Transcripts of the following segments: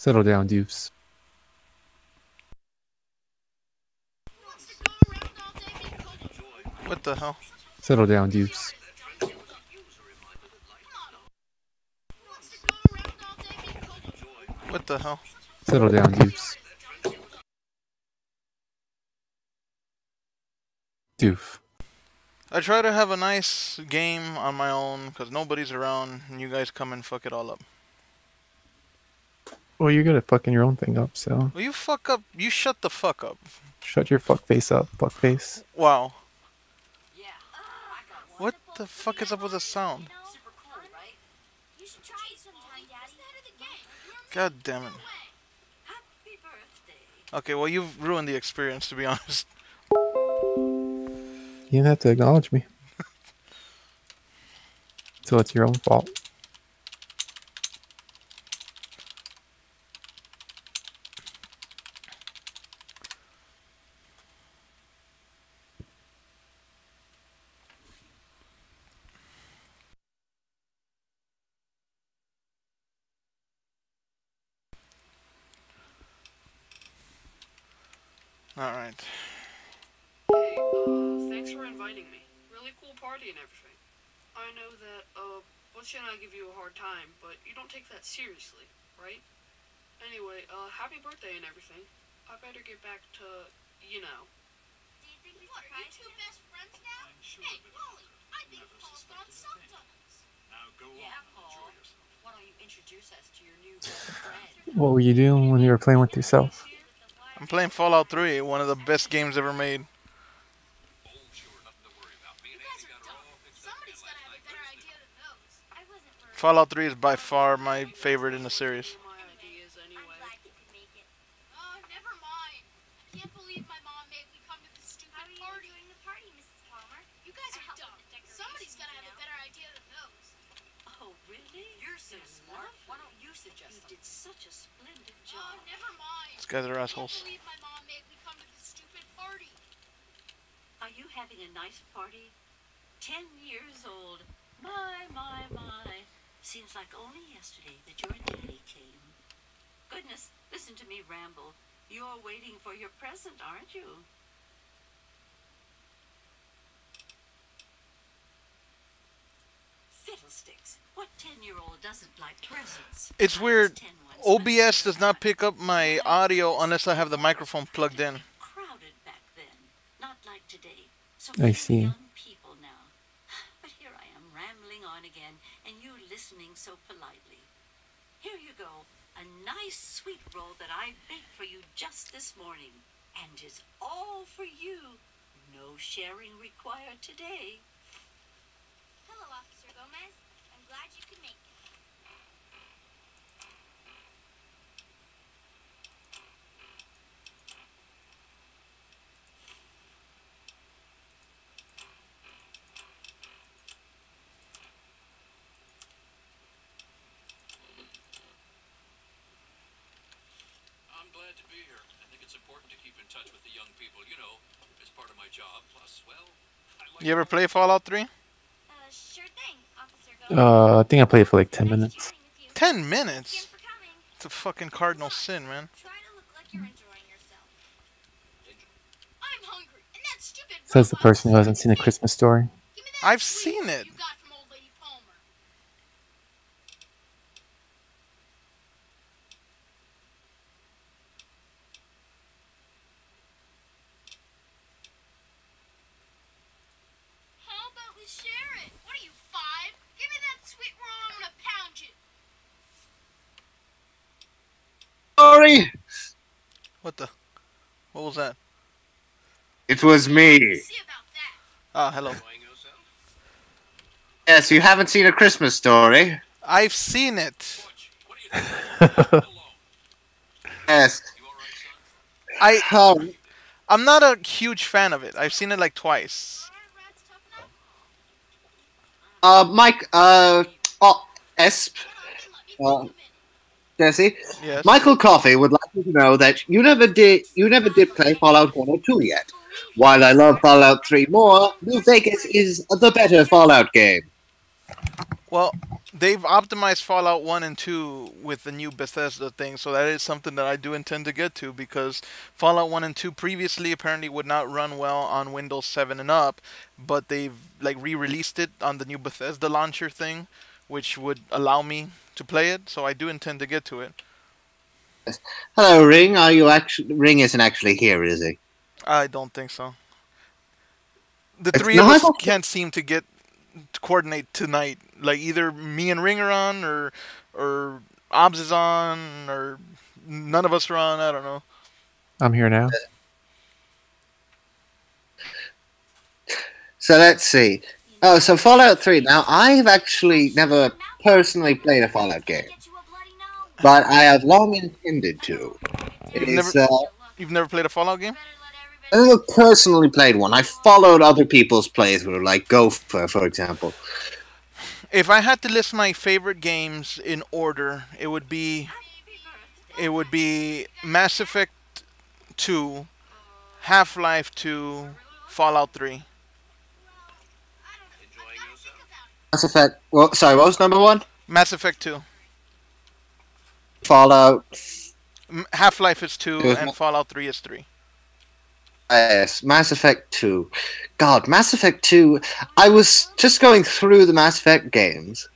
Settle down, Deuce. What the hell? Settle down, Deuce. What the hell? Settle down, Deuce. Doof. I try to have a nice game on my own because nobody's around and you guys come and fuck it all up. Well, you're good at fucking your own thing up, so... Well, you fuck up. You shut the fuck up. Shut your fuck face up, fuck face. Wow. What the fuck is up with the sound? God damn it. Okay, well, you've ruined the experience, to be honest. You didn't have to acknowledge me. So it's your own fault. Alright. Hey, thanks for inviting me. Really cool party and everything. I know that, Butch and I give you a hard time, but you don't take that seriously, right? Anyway, happy birthday and everything. I better get back to, you know. Do you think what, are you two best friends now? Hey, Wally, I think Paul's gone soft on us. Now go on and enjoy yourself. Why don't you introduce us to your new best friend? What were you doing when you were playing with yourself? I'm playing Fallout 3, one of the best games ever made. Fallout 3 is by far my favorite in the series. These guys are assholes. Are you having a nice party? 10 years old. My. Seems like only yesterday that your daddy came. Goodness, listen to me ramble. You're waiting for your present, aren't you? Fiddlesticks. What 10-year-old doesn't like presents? It's weird. OBS does not pick up my audio unless I have the microphone plugged in. Crowded back then, not like today. So I see. young people now. But here I am rambling on again, and you listening so politely. Here you go, a nice sweet roll that I baked for you just this morning, and is all for you. No sharing required today. Hello, Officer Gomez. I'm glad you could make it. I'm glad to be here. I think it's important to keep in touch with the young people, you know, as part of my job. Plus, well, I like You ever play Fallout 3? Sure thing, Officer Gomez. I think I played for like 10 minutes. 10 minutes? It's a fucking cardinal sin, man. Try to look like you're enjoying yourself. I'm hungry, and that stupid Says the person who hasn't seen A Christmas Story. Give me that I've sweet seen roll it. you got from old lady Palmer. How about we share it? What are you, 5? Give me that sweet roll, I'm gonna pound you. Sorry, What the? What was that? it was me. See about that. Ah, hello. enjoying yourself. Yes, you haven't seen A Christmas Story. I've seen it. Butch, what are you doing? Alone. Yes. You all right, son? I'm not a huge fan of it. I've seen it like twice. Aren't rats tough enough? Mike, Esp, Jesse, Yes. Michael Coffey would like you to know that you never did play Fallout 1 or 2 yet. While I love Fallout 3 more, New Vegas is the better Fallout game. Well, they've optimized Fallout 1 and 2 with the new Bethesda thing, so that is something that I do intend to get to, because Fallout 1 and 2 previously apparently would not run well on Windows 7 and up, but they've like re-released it on the new Bethesda launcher thing, which would allow me to play it, so I do intend to get to it. Hello, Ring. Are you actually? Ring isn't actually here, is he? I don't think so. The It's three of not- us can't seem to coordinate tonight. Like either me and Ring are on, or Obs is on, or none of us are on. I don't know. I'm here now. So let's see. Oh, so Fallout 3. Now, I've actually never personally played a Fallout game, but I have long intended to. It's, You've never played a Fallout game? I never personally played one. I followed other people's playthrough, like Gopher, for example. If I had to list my favorite games in order, it would be Mass Effect 2, Half-Life 2, Fallout 3. Mass Effect. Well, sorry, what was number one? Mass Effect 2. Fallout. Half-Life is 2, It was and Fallout 3 is 3. Yes, Mass Effect 2. God, Mass Effect 2. I was just going through the Mass Effect games,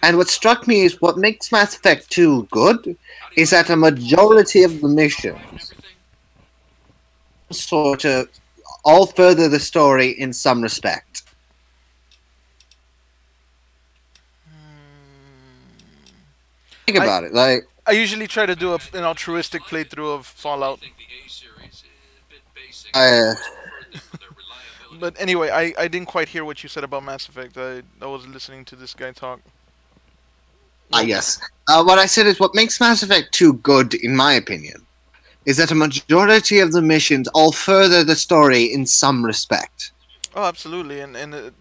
and what struck me is what makes Mass Effect 2 good is that a majority of the missions sort of all further the story in some respect. Think about it, like. I usually try to do an altruistic playthrough of Fallout. But anyway, I didn't quite hear what you said about Mass Effect. I was listening to this guy talk. Yes. What I said is what makes Mass Effect 2 good, in my opinion, is that a majority of the missions all further the story in some respect. Oh, absolutely. And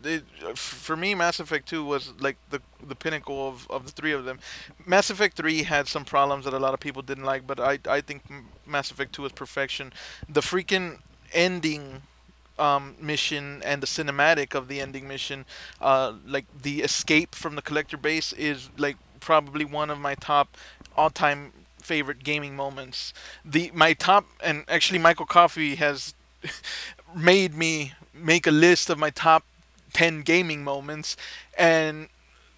for me, Mass Effect 2 was like the pinnacle of the three of them. Mass Effect 3 had some problems that a lot of people didn't like, but I think Mass Effect 2 is perfection. The freaking ending mission and the cinematic of the ending mission, like the escape from the collector base, is like probably one of my top all-time favorite gaming moments. My top, and actually Michael Coffey has made me make a list of my top 10 gaming moments, and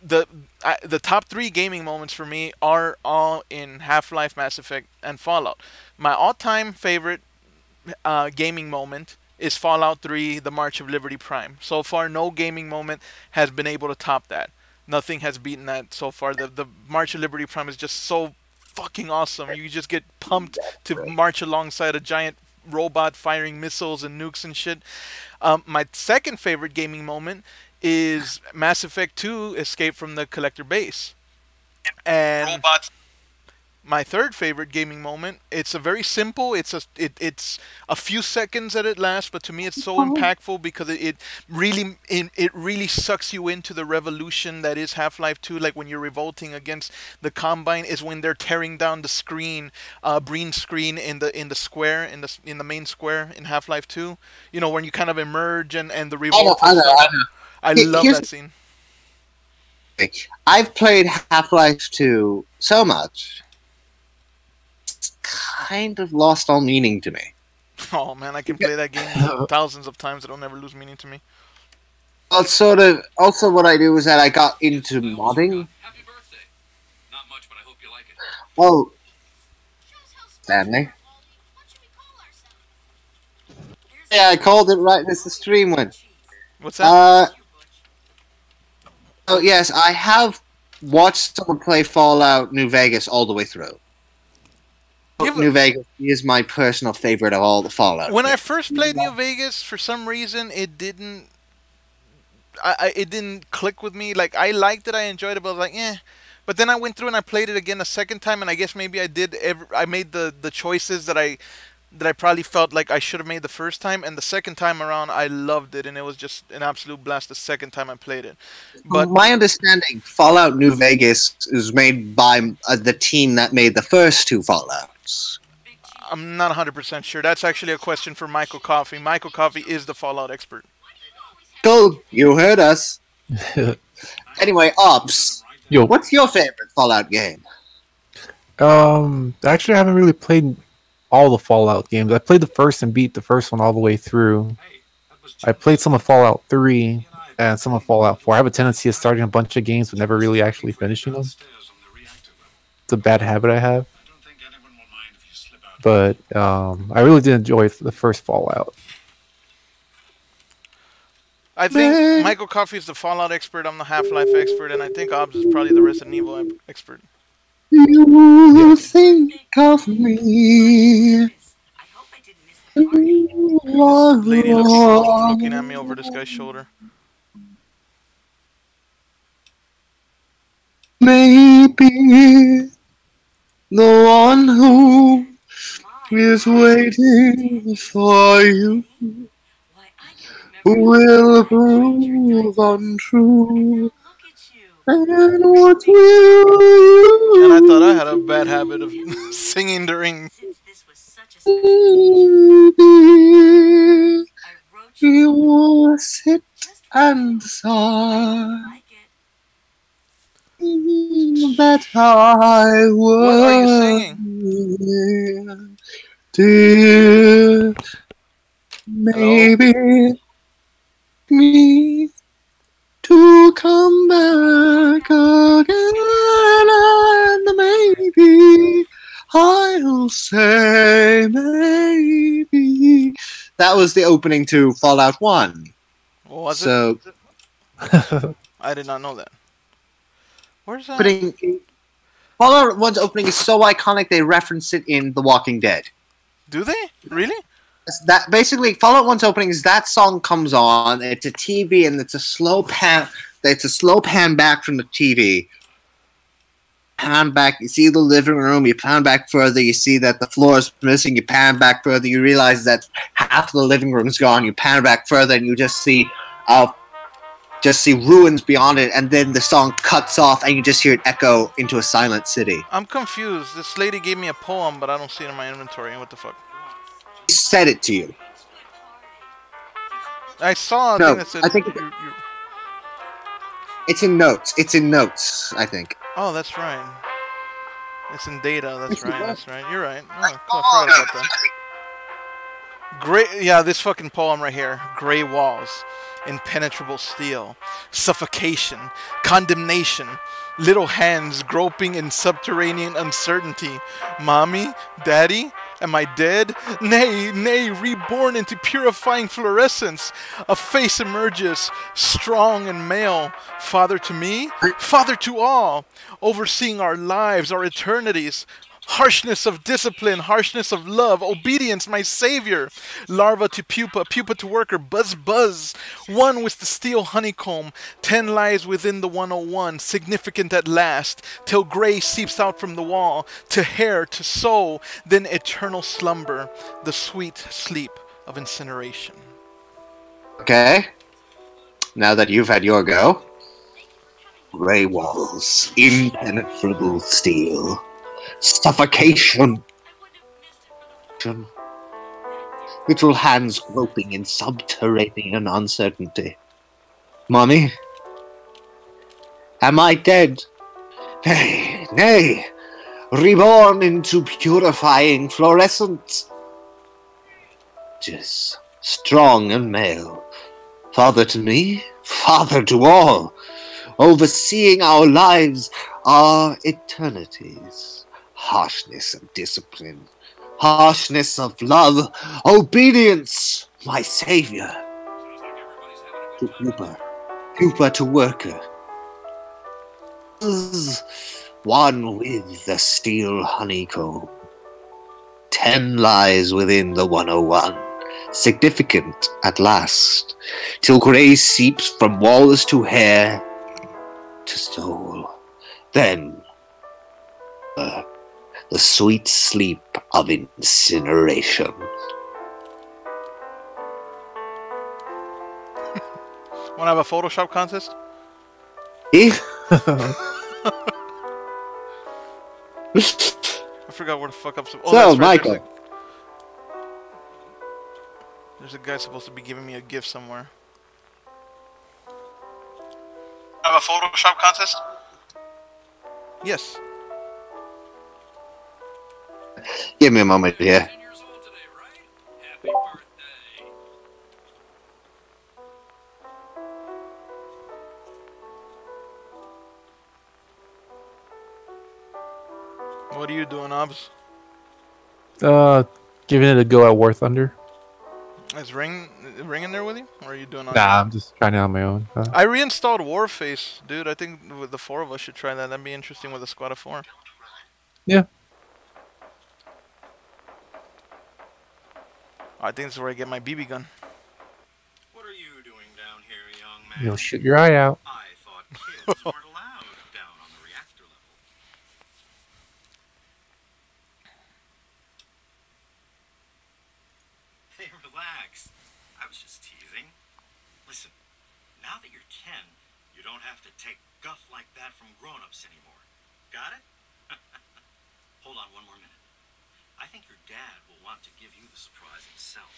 the top 3 gaming moments for me are all in Half-Life, Mass Effect, and Fallout. My all-time favorite gaming moment is Fallout 3, The March of Liberty Prime. So far, no gaming moment has been able to top that. Nothing has beaten that so far. The March of Liberty Prime is just so fucking awesome. You just get pumped to march alongside a giant robot firing missiles and nukes and shit. My second favorite gaming moment is Mass Effect 2, Escape from the Collector Base. And robots. My third favorite gaming moment, it's a very simple, it's a few seconds that it lasts, but to me it's so impactful because it really sucks you into the revolution that is Half-Life 2. Like when you're revolting against the Combine, is when they're tearing down the screen, green screen in the square, in the main square in Half-Life 2. You know, when you kind of emerge and the revolt. I love that scene. I've played Half-Life 2 so much. Kind of lost all meaning to me. Oh man, I can play that game thousands of times. It'll never lose meaning to me. Well, sort of. Also, what I do is that I got into modding. Happy birthday. Not much, but I hope you like it. Oh, family. Yeah, I called it right as the stream went. What's that? Oh yes, I have watched someone play Fallout New Vegas all the way through. New Vegas is my personal favorite of all the Fallout. When I first played New Vegas, for some reason it didn't click with me. Like I liked it, I enjoyed it, but I was like, eh. But then I went through and I played it again a second time, and I guess maybe I made the choices that I probably felt like I should have made the first time, and the second time around I loved it, and it was just an absolute blast the second time I played it. But my understanding, Fallout New Vegas is made by the team that made the first two Fallouts. I'm not 100% sure. That's actually a question for Michael Coffey. Michael Coffey is the Fallout expert. Cool, you heard us. Anyway, Ops, Yo, what's your favorite Fallout game? actually, I haven't really played all the Fallout games. I played the first and beat the first one all the way through. I played some of Fallout 3 and some of Fallout 4. I have a tendency of starting a bunch of games but never really actually finishing them. It's a bad habit I have. But I really did enjoy the first Fallout. I think Michael Coffey is the Fallout expert. I'm the Half-Life expert, and I think Obbs is probably the Resident Evil expert. You think of me. I hope I didn't miss the party. This lady looking at me over this guy's shoulder. Maybe the one who is waiting for you Why, I can remember will prove untrue. look at you. And what will you And I thought I had a bad habit of singing during. Since this was such a special do? I wrote you You will sit just and sigh like it. that I What are you was singing? dear. Maybe me to come back again, and maybe I'll say maybe. That was the opening to Fallout 1. What was So, it? I did not know that. Where's that? Fallout 1's opening is so iconic they reference it in The Walking Dead. Do they? Really? That basically Fallout 1's opening is that song comes on, it's a TV and it's a slow pan back from the TV. Pan back, you see the living room, you pan back further, you see that the floor is missing, you pan back further, you realize that half of the living room's gone, you pan back further and you just see ruins beyond it, and then the song cuts off and you just hear it echo into a silent city. I'm confused. This lady gave me a poem, but I don't see it in my inventory. What the fuck? He said it to you. I saw a No, thing that said. I think it's in notes. It's in notes, I think. Oh, that's right. It's in data. That's It's in right. notes. That's right. You're right. Oh, cool. I forgot about that. Gray. Yeah, this fucking poem right here. Gray walls, impenetrable steel, suffocation, condemnation, little hands groping in subterranean uncertainty. Mommy, daddy, am I dead? Nay, nay, reborn into purifying fluorescence. A face emerges, strong and male. Father to me, father to all, overseeing our lives, our eternities. Harshness of discipline, harshness of love, obedience, my savior. Larva to pupa, pupa to worker, buzz, buzz. One with the steel honeycomb, 10 lies within the 101, significant at last, till gray seeps out from the wall, to hair, to soul, then eternal slumber, the sweet sleep of incineration. Okay. Now that you've had your go. Gray walls, impenetrable steel. Suffocation. Little hands groping in subterranean uncertainty. Mommy? Am I dead? Nay, nay. Reborn into purifying fluorescence. Just strong and male. Father to me, father to all. Overseeing our lives, our eternities. Harshness of discipline, harshness of love, obedience, my savior. To pupa, pupa to worker. One with the steel honeycomb. 10 lies within the 101, significant at last, till grey seeps from walls to hair to soul. Then the sweet sleep of incineration. Wanna have a Photoshop contest? Eh? I forgot where the fuck I'm supposed. Oh, So, that's right. Michael. There's a guy supposed to be giving me a gift somewhere. have a Photoshop contest? Yes. Give me a moment here. 10 years old today, right? Happy birthday. What are you doing, Obs? Giving it a go at War Thunder. Is Ring in there with you? Or are you doing on Nah, your own? I'm just trying it on my own. I reinstalled Warface, dude. I think with the 4 of us should try that. That'd be interesting with a squad of 4. Yeah. I think this is where I get my BB gun. What are you doing down here, young man? You'll shoot your eye out. I thought kids weren't allowed down on the reactor level. Hey, relax. I was just teasing. Listen, now that you're 10, you don't have to take guff like that from grown-ups anymore. Got it? Hold on one more minute. I think your dad will want to give you the surprise himself.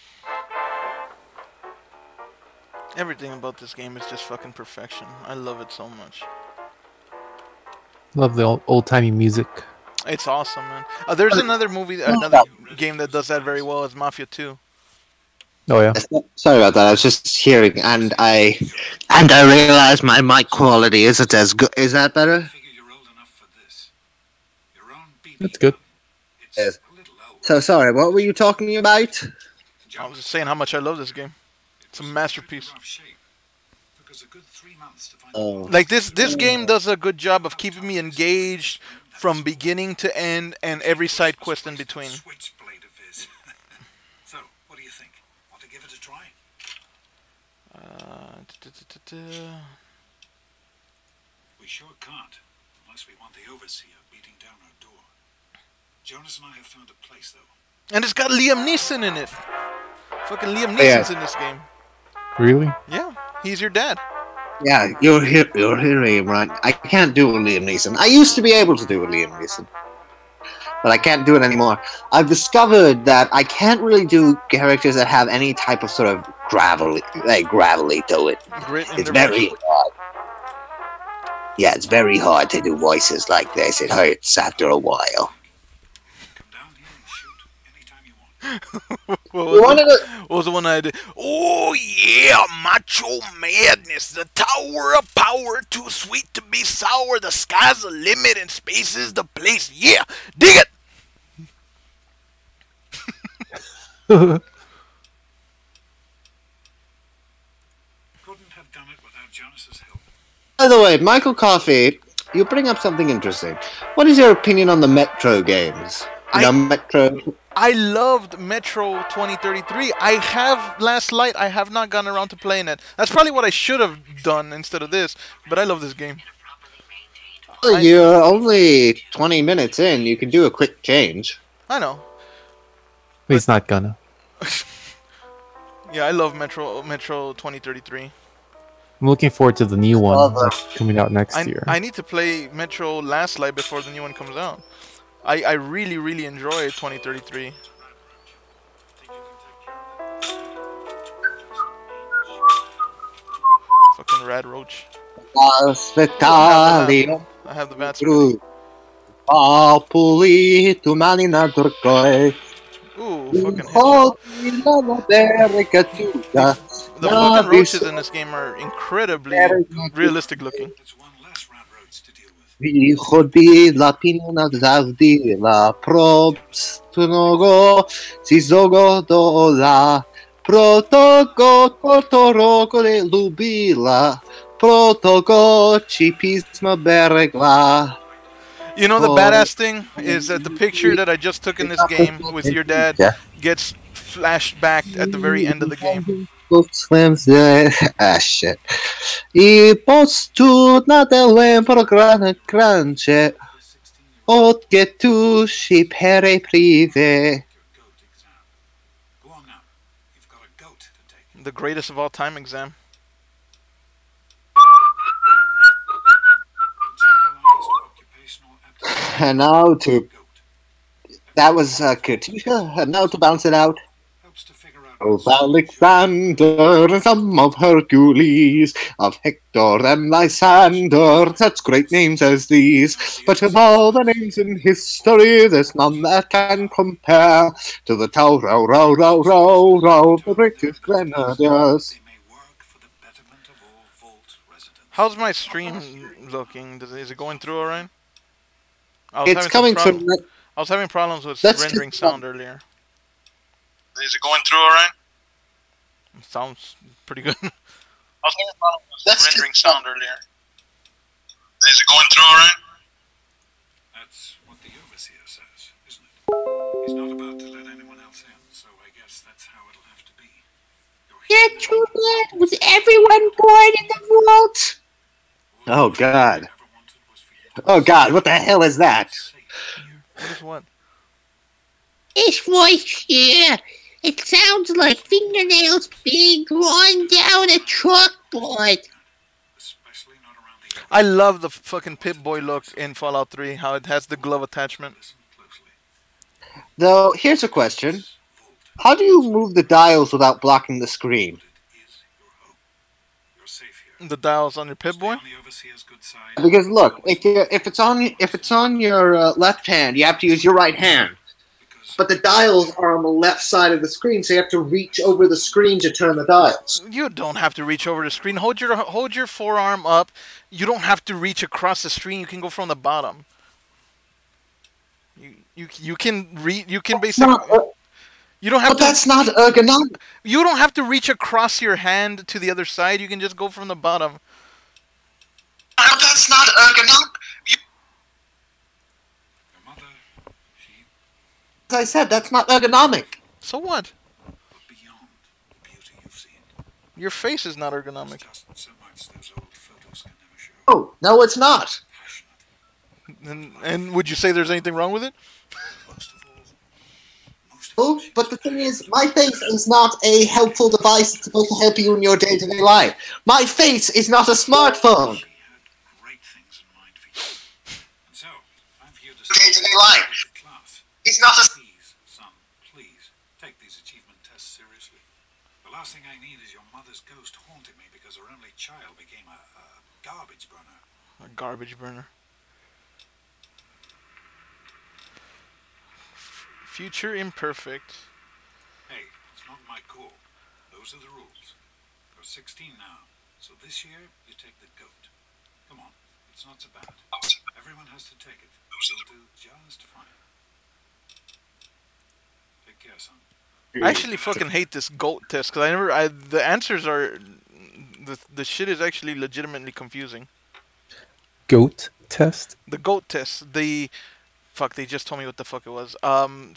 Everything about this game is just fucking perfection. I love it so much. Love the old timey music. It's awesome, man. There's another game that does that very well. Is Mafia 2. Oh yeah. Sorry about that. I was just hearing, and I realized my mic quality isn't as good. Is that better? Figure you're old enough for this. Your own BB That's good. It's Yes. a little old. So sorry. What were you talking about? I was just saying how much I love this game. It's a masterpiece. Rough shape. Took us a good 3 months to find Oh. Like this game does a good job of keeping me engaged from beginning to end and every side quest in between. Switchblade of his. So, what do you think? Want to give it a try? We sure can't, unless we want the Overseer beating down our door. Jonas and I have found a place, though. And it's got Liam Neeson in it. Fucking Liam Neeson's Yeah. in this game. Really? Yeah, he's your dad. Yeah, you're hearing him right. I can't do a Liam Neeson. I used to be able to do a Liam Neeson, but I can't do it anymore. I've discovered that I can't really do characters that have any type of sort of gravelly to it. Grit and It's very direction. hard. Yeah, it's very hard to do voices like this. It hurts after a while. Come down here and shoot anytime you want. What was the one I did? Oh yeah, macho madness. The tower of power, too sweet to be sour. The sky's the limit and space is the place. Yeah, dig it. Couldn't have done it without Jonas's help. By the way, Michael Coffey, you bring up something interesting. What is your opinion on the Metro games? Metro. I loved Metro 2033. I have Last Light. I have not gotten around to playing it. That's probably what I should have done instead of this. But I love this game. You're only 20 minutes in. You can do a quick change. I know. He's not gonna. Yeah, I love Metro 2033. I'm looking forward to the new one that's coming out next year. I need to play Metro Last Light before the new one comes out. I really, really enjoy 2033. Fucking Rad Roach. Aspettali I have the bats. popoli tumani na turcoi. Ooh, fucking hell. The fucking roaches in this game are incredibly realistic looking. That's one less round roads to deal with. Východby la pinuna zavdy la probstnogo si zogodola protoko kotoroko le lubila protoko ci pisma beregla. You know the badass thing is that the picture that I just took in this game with your dad gets flashed back at the very end of the game. Shit. I postu na tele prograne crunche od tu si pere prive. Your goat exam. Go on now. You've got a goat to take. The greatest of all time exam. Generalized occupational aptitude. And now to Goat. that was Katusha. And now to bounce it out. Helps to figure out Of Alexander and some of Hercules, of Hector and Lysander, such great names as these. But of all the names in history, there's none that can compare to the Tau Rau Rau Rau Rau Rau, the British Grenadiers. They may work for the betterment of all Vault residents. How's my stream looking? Is it going through alright? I was It's having some coming from. I was having problems with That's rendering just- sound earlier. Is it going through alright? Sounds pretty good. I was having problems with That's rendering just- sound earlier. Is it going through alright? That's what the overseer says, isn't it? He's not about to let anyone else in, so I guess that's how it'll have to be. Yeah, true blood. Was everyone born in the vault? Oh God. Oh God, what the hell is that? What is what? This voice here, it sounds like fingernails being drawn down a chalkboard. Especially not around the I love the fucking Pip-Boy look in Fallout 3, how it has the glove attachment. listen closely. Though, here's a question. How do you move the dials without blocking the screen? It is your home. You're safe here. The dials on your Pip-Boy? Stay on the overseer's good side. Because look, if it's on your left hand, you have to use your right hand. Because But the dials are on the left side of the screen, so you have to reach over the screen to turn the dials. You don't have to reach over the screen. Hold your forearm up. You don't have to reach across the screen. You can go from the bottom. You can basically you don't have But to that's not ergonomic. you don't have to reach across your hand to the other side. You can just go from the bottom. But that's not ergonomic. your mother, she As I said, that's not ergonomic. So what? but beyond the beauty you've seen. Your face is not ergonomic. Just so much those old photos can never show. Oh, no, it's not. Passionate. And would you say there's anything wrong with it? Most of all, most Oh, but the thing is, my face is not a helpful device that's supposed to help you in your day-to-day life. My face is not a smartphone. she had great things in mind for you. And so, I'm here to Day-to-day life. the class. It's not a... Please, son, please, take these achievement tests seriously. The last thing I need is your mother's ghost haunting me because her only child became a garbage burner. A garbage burner. Future imperfect. Hey, it's not my call. Those are the rules. You're 16 now, so this year you take the goat. Come on, it's not so bad. Everyone has to take it. You'll do just fine. Take care, son. I actually fucking hate this GOAT test because the answers are the shit is actually legitimately confusing. Goat test? The GOAT test, they just told me what the fuck it was.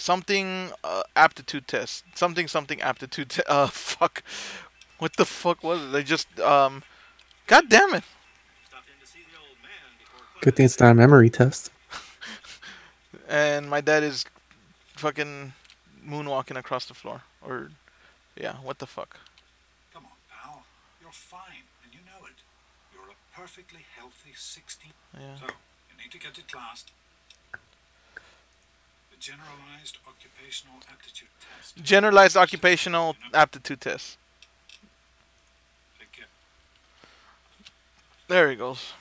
Something aptitude test. Something aptitude fuck. What the fuck was it? They just God damn it. Stopped in to see the old man before Good thing it's not a memory test. And my dad is fucking moonwalking across the floor. Or yeah, what the fuck? Come on, pal. You're fine, and you know it. You're a perfectly healthy 16. Yeah. So, you need to get to class. The Generalized Occupational Aptitude Test. Generalized occupational aptitude test. Take care. There he goes.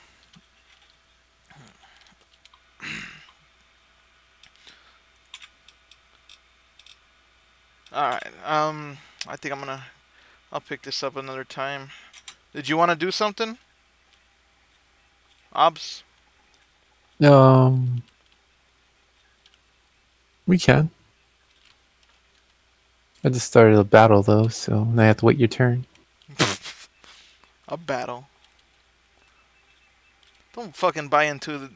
Alright, I think I'll pick this up another time. Did you want to do something? Obs? We can. I just started a battle though, so now you have to wait your turn. A battle. Don't fucking buy into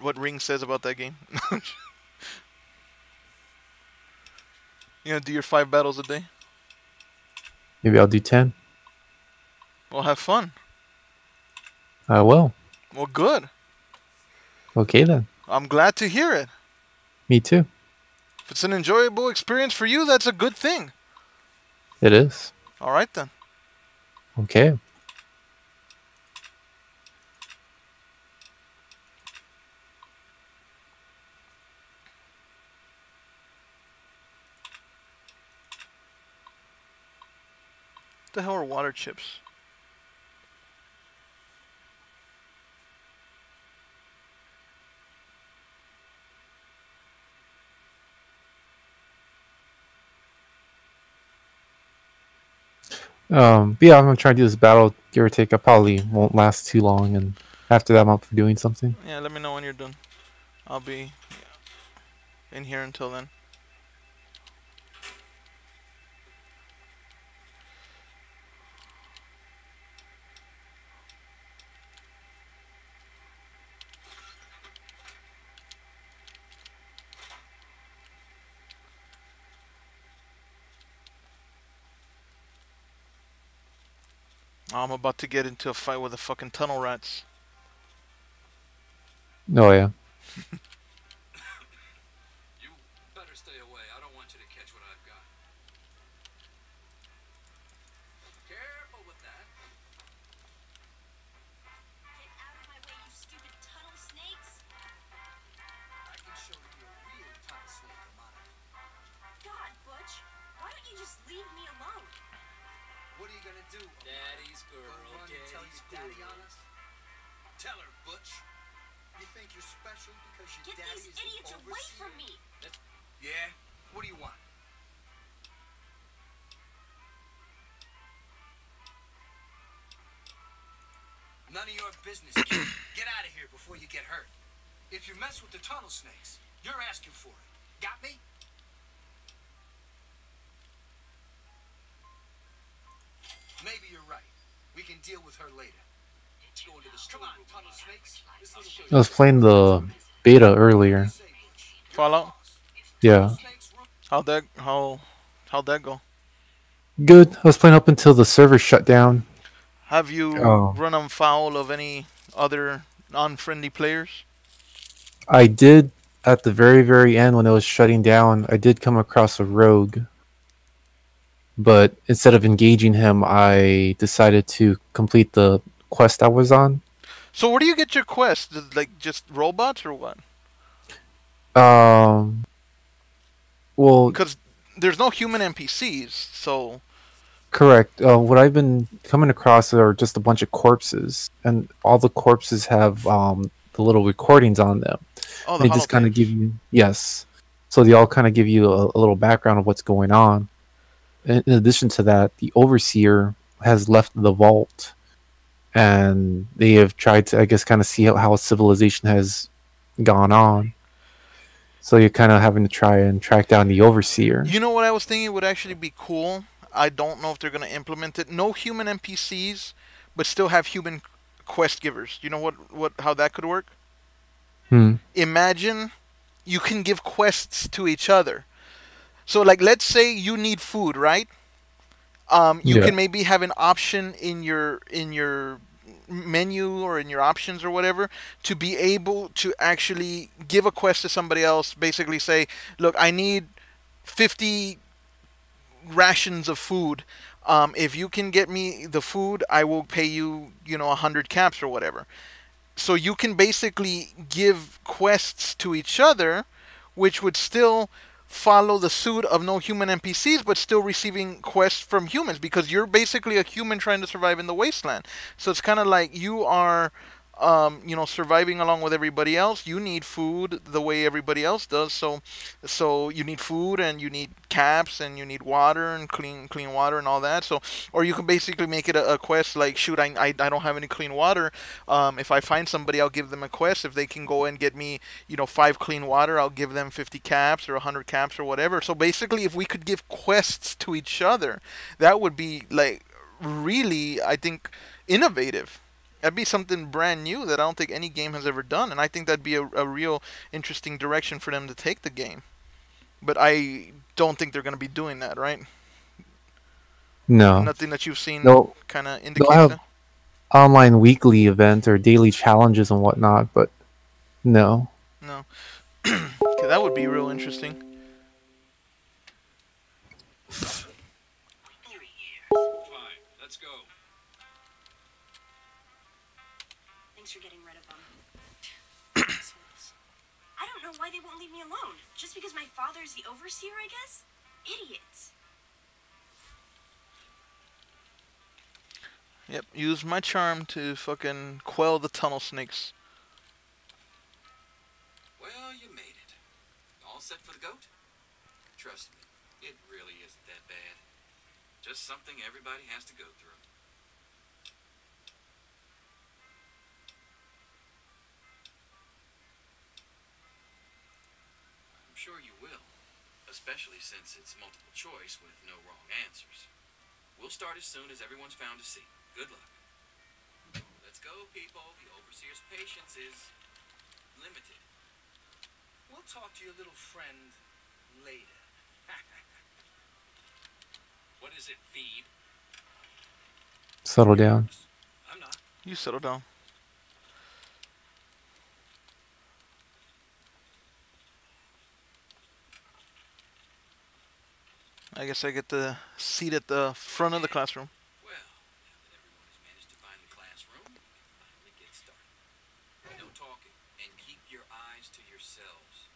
what Ring says about that game. You gonna do your 5 battles a day? Maybe I'll do 10. Well, have fun. I will. Well, good. Okay then. I'm glad to hear it. Me too. If it's an enjoyable experience for you, that's a good thing. It is. Alright then. Okay. the hell are water chips? But yeah, I'm gonna try to do this battle. Give or take, I probably won't last too long, and after that, I'm up for doing something. Yeah, let me know when you're done. I'll be in here until then. I'm about to get into a fight with the fucking tunnel rats. Oh yeah. You better stay away. I don't want you to catch what I've got. Careful with that. Get out of my way, you stupid tunnel snakes. I can show you a real tunnel snake, Amana. God, Butch, why don't you just leave me alone? What are you gonna do? Daddy's girl. Go run and tell your daddy on us? Tell her, Butch. You think you're special because your Get daddy these is the idiots away overseer? from me. Yeah? What do you want? None of your business, kid. Get out of here before you get hurt. If you mess with the tunnel snakes, you're asking for it. Got me? Maybe you're right. We can deal with her later. Let's go into the store. Come on, tunnel snakes. This little I was playing the beta earlier. Fallout? Yeah. How'd that go? Good. I was playing up until the server shut down. Have you Oh. run afoul of any other non-friendly players? I did at the very, very end when it was shutting down. I did come across a rogue, but instead of engaging him, I decided to complete the quest I was on. So where do you get your quests? Like just robots or what? Well, Because there's no human NPCs, so correct. What I've been coming across are just a bunch of corpses, and all the corpses have the little recordings on them. oh, the They just kind of holotapes. give you, yes. So they all kind of give you a little background of what's going on. In addition to that, the overseer has left the vault, and they have tried to, I guess, kind of see how civilization has gone on. So you're kind of having to try and track down the overseer. You know what I was thinking would actually be cool? I don't know if they're going to implement it. No human NPCs, but still have human quest givers. You know how that could work? Imagine you can give quests to each other. So like let's say you need food, right? You Yeah. can maybe have an option in your menu or in your options or whatever to be able to actually give a quest to somebody else, basically say, look, I need 50 rations of food. If you can get me the food, I will pay you, 100 caps or whatever. So you can basically give quests to each other, which would still follow the suit of no human NPCs, but still receiving quests from humans, because you're basically a human trying to survive in the wasteland. So it's kind of like you are, surviving along with everybody else. You need food the way everybody else does. So you need food and you need caps and you need water and clean water and all that. So, or you can basically make it a quest like, shoot, I don't have any clean water. If I find somebody, I'll give them a quest. If they can go and get me, 5 clean water, I'll give them 50 caps or 100 caps or whatever. So basically, if we could give quests to each other, that would be like really, I think, innovative. That'd be something brand new that I don't think any game has ever done, and I think that'd be a real interesting direction for them to take the game. But I don't think they're going to be doing that, right? No. Nothing that you've seen No. kind of They'll indicates have that? online weekly event or daily challenges and whatnot, but no. No. Okay, that would be real interesting. Fine, let's go. Thanks for getting rid of them. Assholes. I don't know why they won't leave me alone. Just because my father's the overseer, I guess? Idiots. Yep, use my charm to fucking quell the tunnel snakes. Well, you made it. All set for the goat? Trust me, it really isn't that bad. Just something everybody has to go through. I'm sure you will, especially since it's multiple choice with no wrong answers. We'll start as soon as everyone's found a seat. Good luck. Let's go, people. The overseer's patience is limited. We'll talk to your little friend later. What is it, Phoebe? Settle down. I'm not. You settle down. I guess I get the seat at the front of the classroom. Well, now that everyone has managed to find the classroom, we can finally get started. No talking, and keep your eyes to yourselves.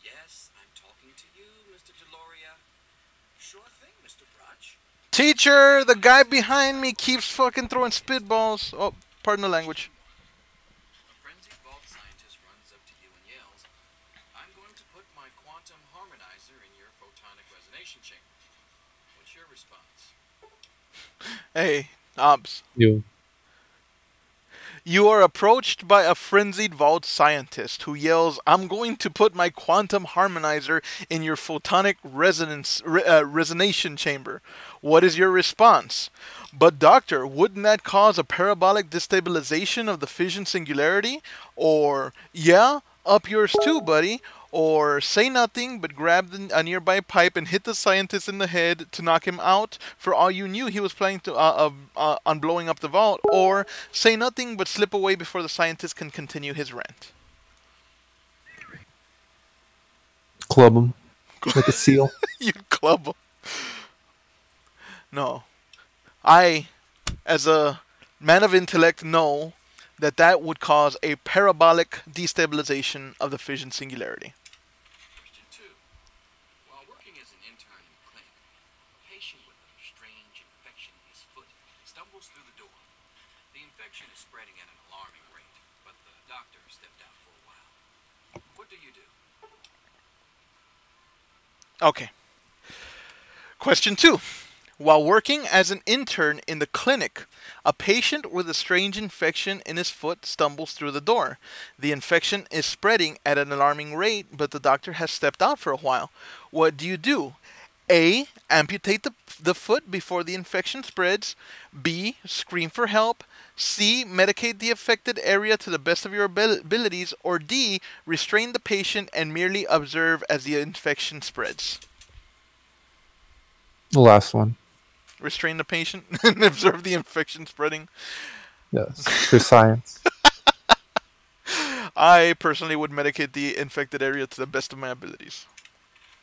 Yes, I'm talking to you, Mr. Deloria. Sure thing, Mr. Brotch. Teacher, the guy behind me keeps fucking throwing spitballs. Oh, pardon the language. A frenzied vault scientist runs up to you and yells, I'm going to put my quantum harmonizer in your photonic resonation chamber. What's your response? Hey, Ops. You. You are approached by a frenzied vault scientist who yells, I'm going to put my quantum harmonizer in your photonic resonation chamber. What is your response? But doctor, wouldn't that cause a parabolic destabilization of the fission singularity? Or, yeah, up yours too, buddy. Or say nothing but grab a nearby pipe and hit the scientist in the head to knock him out. For all you knew, he was planning to on blowing up the vault. Or say nothing but slip away before the scientist can continue his rant. Club him. Like a seal. You club him. No. I, as a man of intellect, know that that would cause a parabolic destabilization of the fission singularity. Question 2. While working as an intern in a clinic, a patient with a strange infection in his foot stumbles through the door. The infection is spreading at an alarming rate, but the doctor stepped out for a while. What do you do? Okay. Question 2. While working as an intern in the clinic, a patient with a strange infection in his foot stumbles through the door. The infection is spreading at an alarming rate, but the doctor has stepped out for a while. What do you do? A. Amputate the foot before the infection spreads. B. Scream for help. C. Medicate the affected area to the best of your abilities. Or D. Restrain the patient and merely observe as the infection spreads. The last one. Restrain the patient and observe the infection spreading. Yes. For science. I personally would medicate the infected area to the best of my abilities.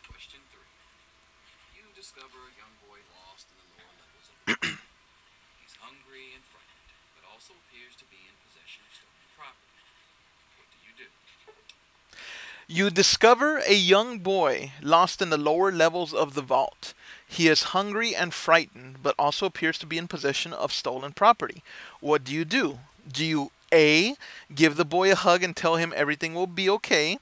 Question 3. You discover a young boy lost in the lower levels of the vault. He's hungry and frightened, but also appears to be in possession of stolen property. What do you do? You discover a young boy lost in the lower levels of the vault. He is hungry and frightened, but also appears to be in possession of stolen property. What do you do? Do you A. Give the boy a hug and tell him everything will be okay?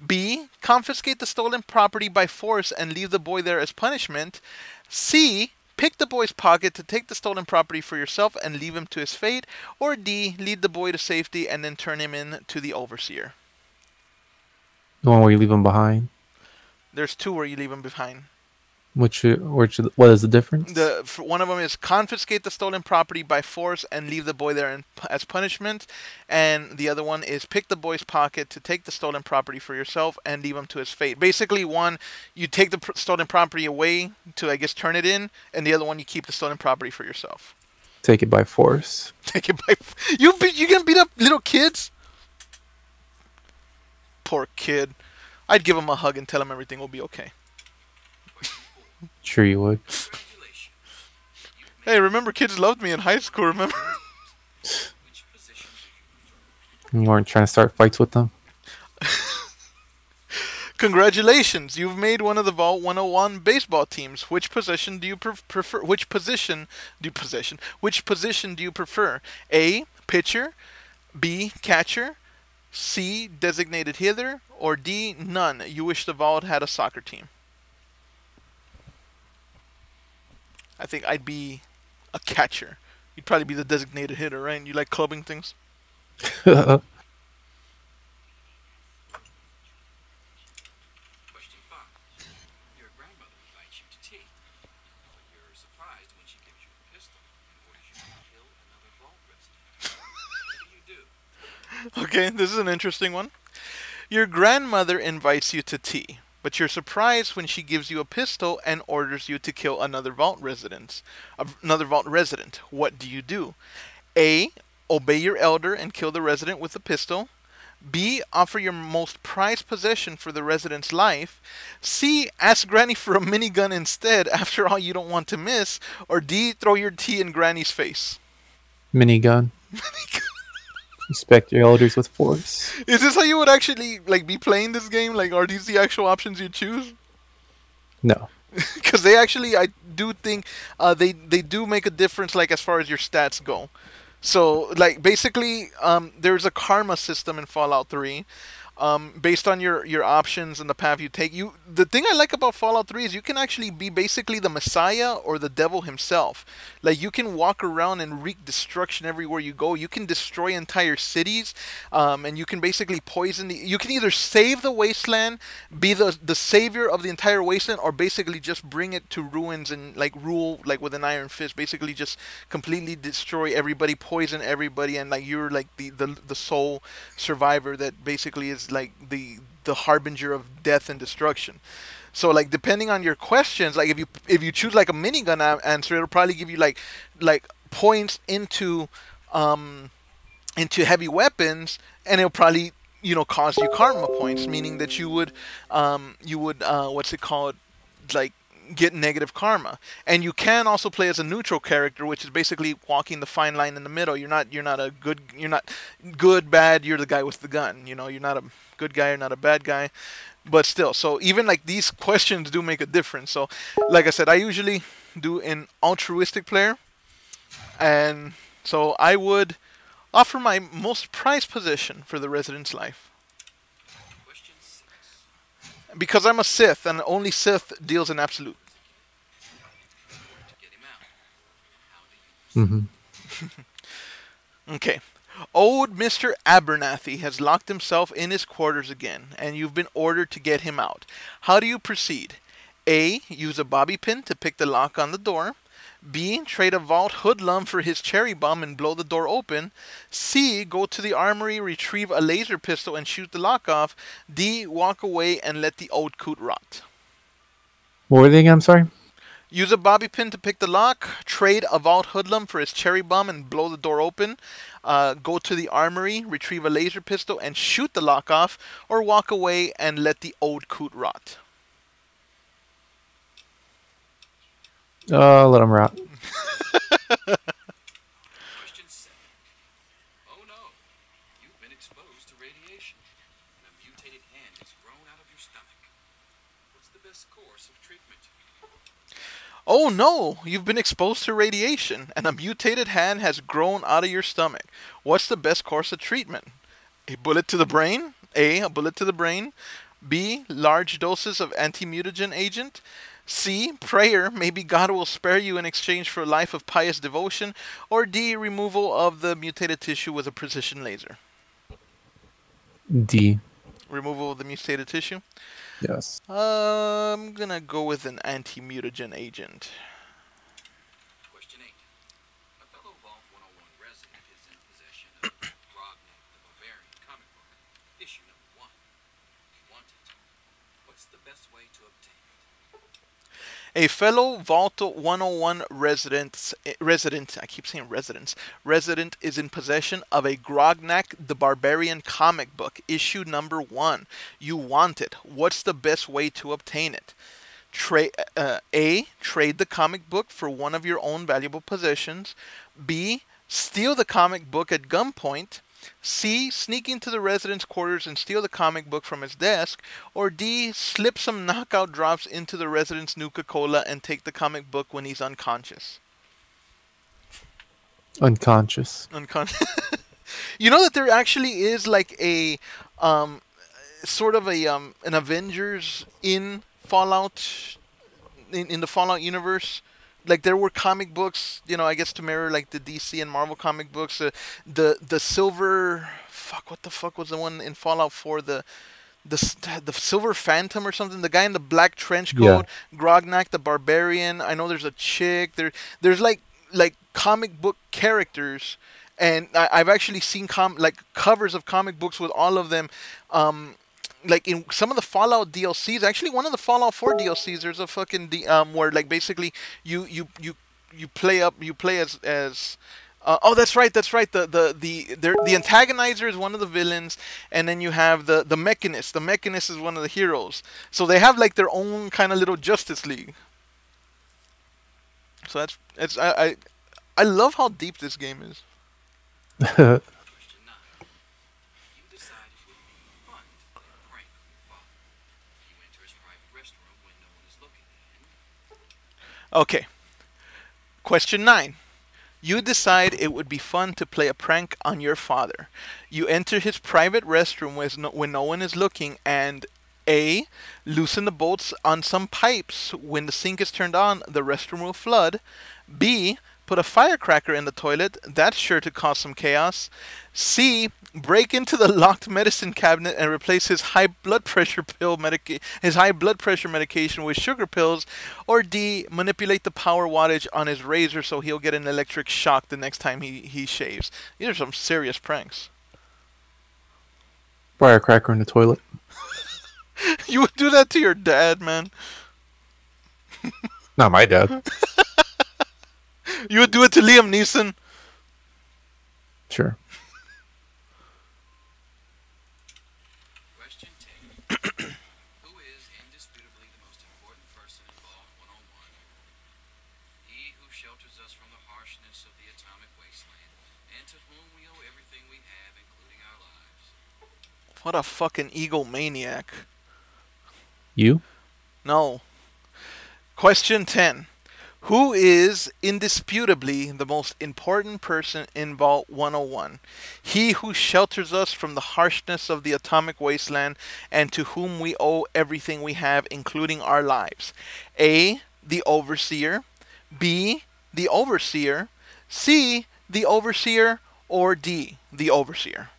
B. Confiscate the stolen property by force and leave the boy there as punishment? C. Pick the boy's pocket to take the stolen property for yourself and leave him to his fate? Or D. Lead the boy to safety and then turn him in to the overseer? The one where you leave him behind. There's 2 where you leave him behind. What is the difference? One of them is confiscate the stolen property by force and leave the boy there as punishment, and the other one is pick the boy's pocket to take the stolen property for yourself and leave him to his fate. Basically, one, you take the stolen property away to, I guess, turn it in, and the other one, you keep the stolen property for yourself. Take it by force. Take it by you gonna beat up little kids? Poor kid. I'd give him a hug and tell him everything will be okay. Sure you would. Hey, remember kids loved me in high school, remember? You weren't trying to start fights with them? Congratulations, you've made one of the Vault 101 baseball teams. Which position do you prefer? Which position do you prefer? A, pitcher, B, catcher, C, designated hitter, or D, none? You wish the Vault had a soccer team. I think I'd be a catcher. You'd probably be the designated hitter, right? You like clubbing things? Question 5. Your grandmother invites you to tea. You're surprised when she gives you a pistol and orders you to kill another vault resident. What do? Okay, this is an interesting one. Your grandmother invites you to tea, but you're surprised when she gives you a pistol and orders you to kill another vault resident. What do you do? A, obey your elder and kill the resident with a pistol. B, offer your most prized possession for the resident's life. C, ask Granny for a minigun instead. After all, you don't want to miss. Or D, throw your tea in Granny's face. Minigun. Respect your elders with force. Is this how you would actually be playing this game? Like, are these the actual options you choose? No. Because they actually, I do think they do make a difference, like, as far as your stats go. So, like, basically, there's a karma system in Fallout 3. Based on your options and the path you take. The thing I like about Fallout 3 is you can actually be basically the Messiah or the devil himself. Like, you can walk around and wreak destruction everywhere you go. You can destroy entire cities, and you can basically poison you can either save the wasteland, be the savior of the entire wasteland, or basically just bring it to ruins and like rule like with an iron fist. Basically just completely destroy everybody, poison everybody, and like you're like the sole survivor that basically is like the harbinger of death and destruction. So like depending on your questions, like if you choose like a minigun answer, it'll probably give you like points into heavy weapons, and it'll probably cost you karma points, meaning that you would what's it called, like get negative karma. And you can also play as a neutral character, which is basically walking the fine line in the middle. You're not good, bad, you're the guy with the gun. You're not a good guy, you're not a bad guy. But still, so even like these questions do make a difference. So like I said, I usually do an altruistic player, and so I would offer my most prized possession for the resident's life. Because I'm a Sith, and only Sith deals in absolute. Okay. Old Mr. Abernathy has locked himself in his quarters again, and you've been ordered to get him out. How do you proceed? A. Use a bobby pin to pick the lock on the door. B. Trade a vault hoodlum for his cherry bomb and blow the door open. C. Go to the armory, retrieve a laser pistol and shoot the lock off. D. Walk away and let the old coot rot. What were they again? I'm sorry. Use a bobby pin to pick the lock. Trade a vault hoodlum for his cherry bomb and blow the door open. Go to the armory, retrieve a laser pistol and shoot the lock off. Or walk away and let the old coot rot. Let him rot. Question 7. Oh no, you've been exposed to radiation, and a mutated hand has grown out of your stomach. What's the best course of treatment? Oh no, you've been exposed to radiation, and a mutated hand has grown out of your stomach. What's the best course of treatment? A bullet to the brain? A bullet to the brain. B, large doses of anti-mutagen agent. C, prayer, maybe God will spare you in exchange for a life of pious devotion. Or D, removal of the mutated tissue with a precision laser. D. Removal of the mutated tissue? Yes. I'm gonna go with an anti-mutagen agent. Question 8. A fellow Vault 101 resident is in possession of Grognak the Barbarian comic book, issue number 1. You want it. What's the best way to obtain it? A fellow Vault 101 resident is in possession of a Grognak the Barbarian comic book, issue number 1. You want it. What's the best way to obtain it? A. Trade the comic book for one of your own valuable possessions. B. Steal the comic book at gunpoint. C. Sneak into the resident's quarters and steal the comic book from his desk. Or D. Slip some knockout drops into the resident's Nuka-Cola and take the comic book when he's unconscious. Unconscious. Unconscious. You know that there actually is like a sort of a an Avengers in Fallout, in the Fallout universe. Like there were comic books, you know, I guess to mirror like the DC and Marvel comic books. The silver, what the fuck was the one in Fallout 4? The Silver Phantom or something. The guy in the black trench coat, yeah. Grognak the Barbarian. I know there's a chick. There's like comic book characters, and I've actually seen covers of comic books with all of them. Like in some of the Fallout DLCs, actually one of the Fallout 4 DLCs, there's a fucking where like basically you play as oh, that's right. The antagonizer is one of the villains, and then you have the Mechanist. The Mechanist is one of the heroes. So they have like their own kind of little Justice League. So I love how deep this game is. Okay. Question 9. You decide it would be fun to play a prank on your father. You enter his private restroom when no one is looking and A. Loosen the bolts on some pipes. When the sink is turned on, the restroom will flood. B. Put a firecracker in the toilet. That's sure to cause some chaos. C. Break into the locked medicine cabinet and replace his high blood pressure medication with sugar pills. Or D. Manipulate the power wattage on his razor so he'll get an electric shock the next time he shaves. These are some serious pranks. Firecracker in the toilet. You would do that to your dad, man. Not my dad. You would do it to Liam Neeson? Sure. Question 10. Who is indisputably the most important person involved one-on-one? He who shelters us from the harshness of the atomic wasteland, and to whom we owe everything we have, including our lives. What a fucking egomaniac. You? No. Question 10. Who is indisputably the most important person in Vault 101? He who shelters us from the harshness of the atomic wasteland and to whom we owe everything we have, including our lives. A. The Overseer. B. The Overseer. C. The Overseer. Or D. The Overseer.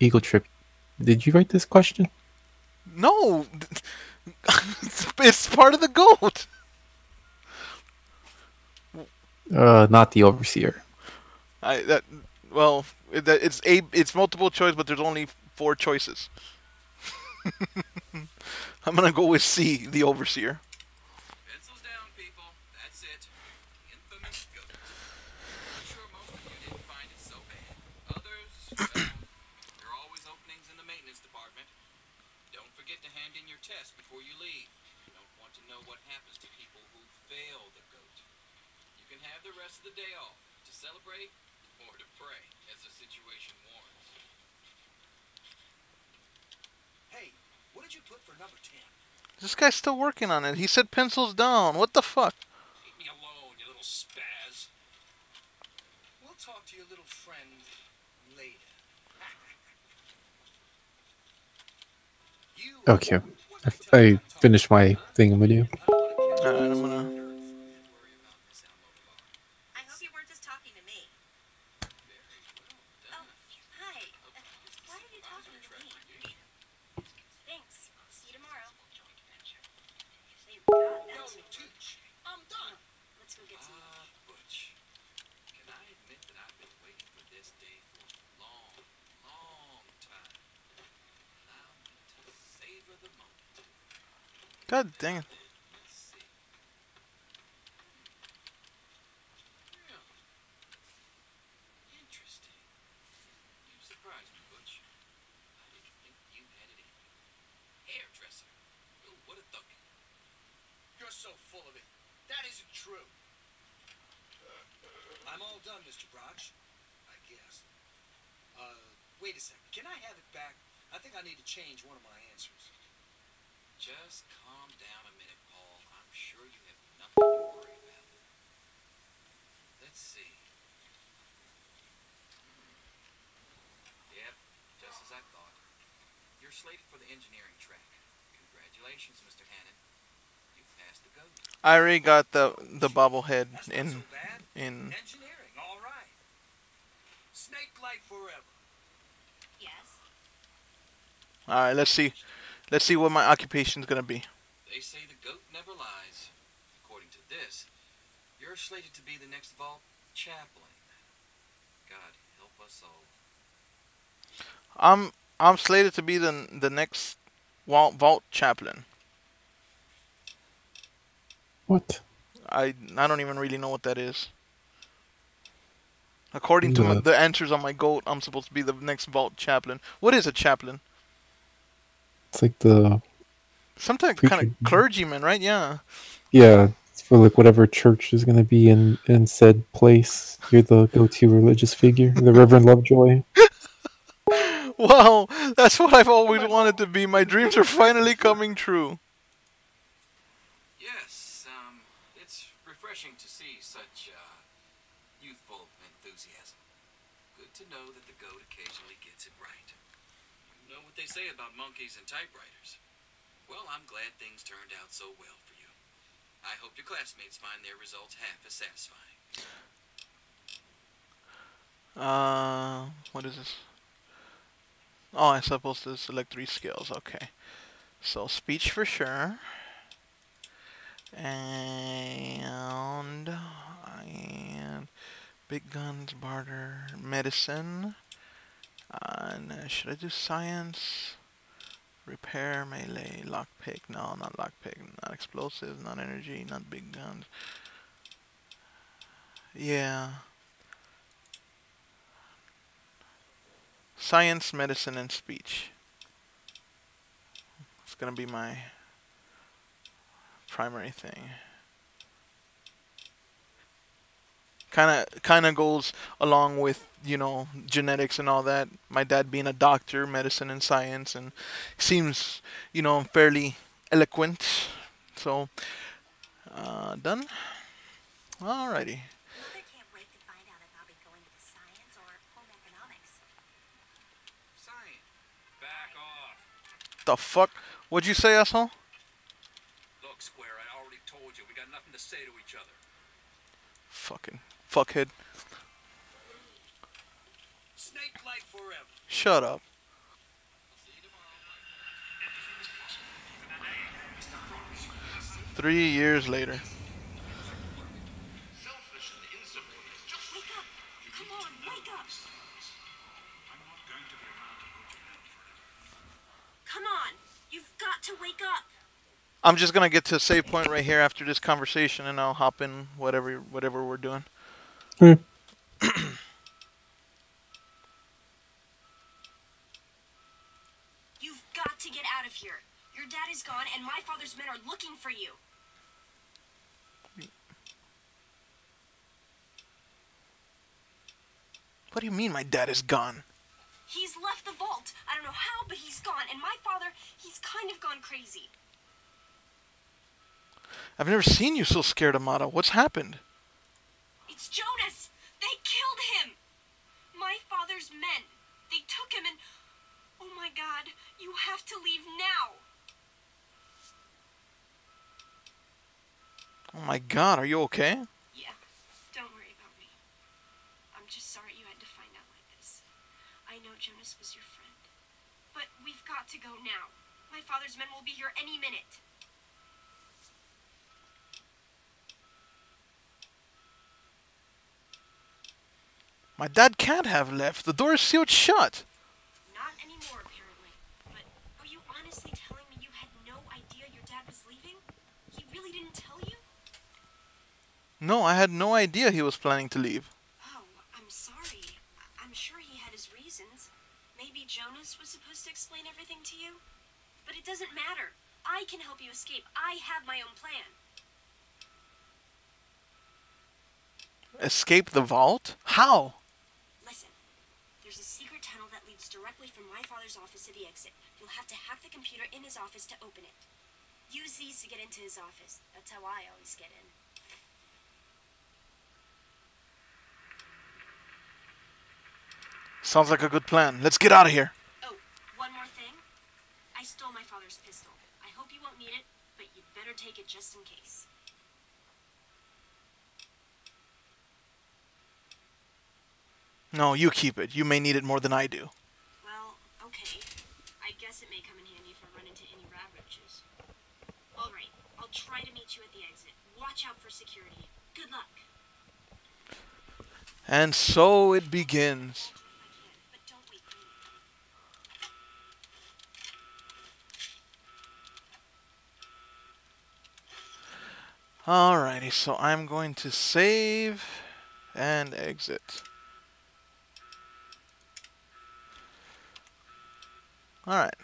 Eagle Trip. Did you write this question? No, it's part of the GOAT. Not the Overseer. It's multiple choice, but there's only 4 choices. I'm gonna go with C, the Overseer. Pencils down, people. That's it. The infamous GOAT. I'm sure most of you didn't find it so bad. Others, well, there are always openings in the maintenance department. Don't forget to hand in your test before you leave. You don't want to know what happens to people who fail the GOAT. You can have the rest of the day off to celebrate or to pray as the situation warrants. Hey, what did you put for number 10? This guy's still working on it. He said pencils down. What the fuck? Leave me alone, you little spaz. We'll talk to your little friend later. Okay. I finished my thing with you. I'm gonna... I hope you weren't just talking to me. Oh, hi. Why are you talking to me? Thanks. See you tomorrow. Hey, God, No, teach. I'm done. let's go get some lunch. Butch, can I admit that I've been waiting for this day for a long, long time? Allow me to savor the moment. God dang it. Let's see. Really? Interesting. You surprised me, Butch. I didn't think you had it in you. Hairdresser. Ooh, what a thunk. You're so full of it. That isn't true. I'm all done, Mr. Broch. I guess. Wait a second. Can I have it back? I think I need to change one of my answers. Just calm down a minute, Paul. I'm sure you have nothing to worry about. Let's see. Yep, just as I thought. You're slated for the engineering track. Congratulations, Mr. Hannon. You've passed the GOAT. I already got the bobblehead That's not in so bad. in. Engineering, all right. Snake life forever. Yes. All right, let's see. Let's see what my occupation's gonna be. They say the GOAT never lies. According to this, you're slated to be the next vault chaplain. God help us all. I'm slated to be the next vault chaplain. What? I don't even really know what that is. According to Yeah. the answers on my GOAT, I'm supposed to be the next vault chaplain. What is a chaplain? It's like the Some type Preacher. kind of clergyman, right? Yeah. yeah, it's for like whatever church is gonna be in said place. You're the go-to religious figure, the Reverend Lovejoy. Wow, that's what I've always wanted to be. My dreams are finally coming true. Yes, it's refreshing to see such youthful enthusiasm. Good to know that the GOAT occasionally gets it right. You know what they say about monkeys and typewriters. Well, I'm glad things turned out so well for you. I hope your classmates find their results half as satisfying. What is this? Oh, I'm supposed to select 3 skills. Okay. So speech for sure. And big guns, barter, medicine. And should I do science? Repair, melee, lockpick. No, not lockpick. Not explosives, not energy, not big guns. Yeah. Science, medicine, and speech. It's gonna be my primary thing. Kinda goes along with, you know, genetics and all that. My dad being a doctor, medicine and science, and seems, you know, fairly eloquent. So, done. Alrighty. Mother can't wait to find out if I'll be going into science or home economics. Science. Back off. The fuck? What'd you say, asshole? Look, Square, I already told you we got nothing to say to each other. Fucking fuckhead. Snake life forever. Shut up. See you tomorrow. 3 years later. Wake up! Come on, wake up! Come on! You've got to wake up! I'm just gonna get to a save point right here after this conversation, and I'll hop in whatever we're doing. Hmm. You've got to get out of here. Your dad is gone, and my father's men are looking for you. What do you mean my dad is gone? He's left the vault. I don't know how, but he's gone. And my father, he's kind of gone crazy. I've never seen you so scared, Amata. What's happened? It's Jonas! They killed him! My father's men. They took him and... Oh my god, you have to leave now! Oh my god, are you okay? Yeah, don't worry about me. I'm just sorry you had to find out like this. I know Jonas was your friend. But we've got to go now. My father's men will be here any minute. My dad can't have left. The door is sealed shut. Not anymore, apparently. But are you honestly telling me you had no idea your dad was leaving? He really didn't tell you? No, I had no idea he was planning to leave. Oh, I'm sorry. I'm sure he had his reasons. Maybe Jonas was supposed to explain everything to you? But it doesn't matter. I can help you escape. I have my own plan. Escape the vault? How? Listen, there's a secret tunnel that leads directly from my father's office to the exit. You'll have to hack the computer in his office to open it. Use these to get into his office. That's how I always get in. Sounds like a good plan. Let's get out of here. Oh, one more thing. I stole my father's pistol. I hope you won't need it, but you'd better take it just in case. No, you keep it. You may need it more than I do. Well, okay. I guess it may come in handy if I run into any rat roaches. Alright, I'll try to meet you at the exit. Watch out for security. Good luck. And so it begins. But don't wait for me. Alrighty, so I'm going to save and exit. Alright.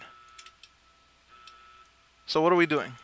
So what are we doing?